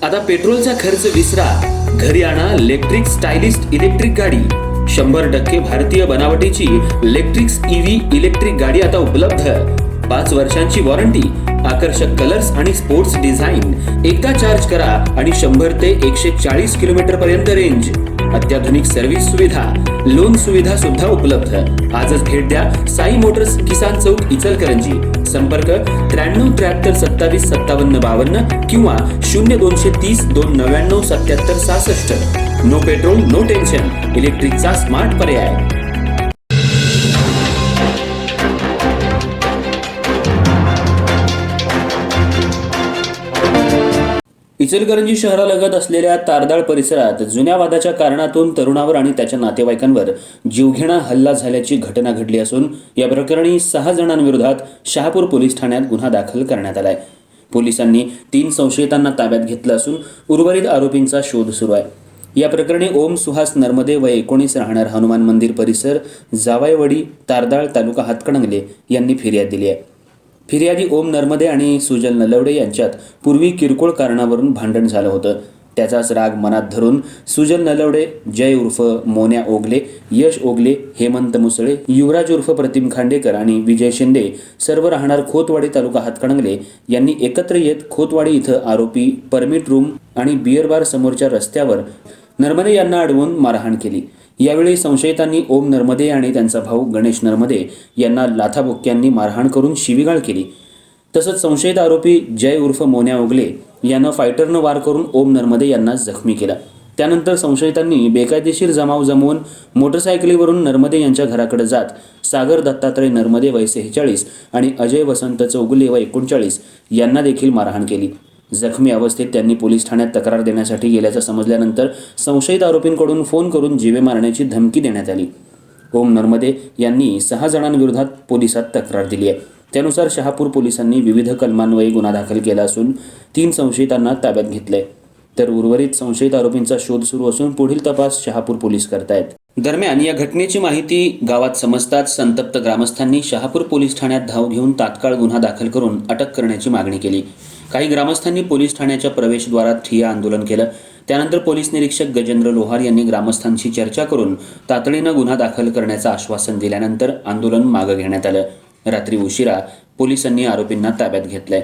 आता पेट्रोलचा खर्च विसरा, घरी आणा इलेक्ट्रिक स्टायलिस्ट इलेक्ट्रिक गाडी। 100% भारतीय बनावटीची इलेक्ट्रिक्स ईव्ही इलेक्ट्रिक गाडी आता उपलब्ध। 5 वर्षांची वॉरंटी, आकर्षक कलर्स आणि स्पोर्ट्स डिझाइन। एकदा चार्ज करा आणि 100 ते 140 किलोमीटर पर्यंत रेंज। अत्याधुनिक सर्व्हिस सुविधा, लोन सुविधा सुद्धा उपलब्ध। आजच भेट द्या साई मोटर्स, किसान चौक, इचलकरंजी। संपर्क 93 73 27 57 52 किंवा 0230 299 77 66। नो पेट्रोल नो टेन्शन, इलेक्ट्रिकचा स्मार्ट पर्याय। इचलकरंजी शहरालगत असलेल्या तारदाळ परिसरात जुन्या वादाच्या कारणातून तरुणावर आणि त्याच्या नातेवाईकांवर जीवघेणा हल्ला झाल्याची घटना घडली असून या प्रकरणी 6 जणांविरोधात शहापूर पोलीस ठाण्यात गुन्हा दाखल करण्यात आलाय। पोलिसांनी 3 संशयितांना ताब्यात घेतलं असून उर्वरित आरोपींचा शोध सुरू आहे। या प्रकरणी ओम सुहास नरमदे वय 19 राहणार हनुमान मंदिर परिसर, जावायवडी, तारदाळ, तालुका हातकणंगले यांनी फिर्याद दिली आहे। फिर्यादी ओम नरमदे आणि सुजल नलवडे यांच्यात पूर्वी किरकोळ कारणावरून भांडण झालं होतं। त्याचाच राग मनात धरून सुजल नलवडे, जय उर्फ मोन्या ओगले, यश ओगले, हेमंत मुसळे, युवराज उर्फ प्रतिम खांडेकर आणि विजय शिंदे सर्व राहणार खोतवाडी, तालुका हातकणंगले यांनी एकत्र येत खोतवाडी इथं आरोपी परमिट रूम आणि बियर बार समोरच्या रस्त्यावर नरमदे यांना अडवून मारहाण केली। यावेळी संशयितांनी ओम नरमदे आणि त्यांचा भाऊ गणेश नरमदे यांना लाथाबुक्क्यांनी मारहाण करून शिवीगाळ केली। तसंच संशयित आरोपी जय उर्फ मोन्या ओगले यानं फायटरनं वार करून ओम नरमदे यांना जखमी केला। त्यानंतर संशयितांनी बेकायदेशीर जमाव जमवून मोटरसायकलीवरून नरमदे यांच्या घराकडे जात सागर दत्तात्रय नरमदे वय 46 आणि अजय वसंत चौगुले वय 39 यांना देखील मारहाण केली। जखमी अवस्थेत त्यांनी पोलीस ठाण्यात तक्रार देण्यासाठी गेल्याचं समजल्यानंतर संशयित आरोपींकडून फोन करून जीवे मारण्याची धमकी देण्यात आली। ओम नरमदे यांनी 6 जणांविरोधात पोलिसात तक्रार दिली आहे। त्यानुसार शहापूर पोलिसांनी विविध कलमान्वये गुन्हा दाखल केला असून 3 संशयितांना ताब्यात घेतलंय, तर उर्वरित संशयित आरोपींचा शोध सुरू असून पुढील तपास शहापूर पोलीस करतायत। दरम्यान या घटनेची माहिती गावात समजताच संतप्त ग्रामस्थांनी शहापूर पोलीस ठाण्यात धाव घेऊन तात्काळ गुन्हा दाखल करून अटक करण्याची मागणी केली। काही ग्रामस्थांनी पोलीस ठाण्याच्या प्रवेशद्वारात ठिय्या आंदोलन केलं। त्यानंतर पोलीस निरीक्षक गजेंद्र लोहार यांनी ग्रामस्थांशी चर्चा करून तातडीनं गुन्हा दाखल करण्याचं आश्वासन दिल्यानंतर आंदोलन मागे घेण्यात आलं। रात्री उशिरा पोलिसांनी आरोपींना ताब्यात घेतलंय।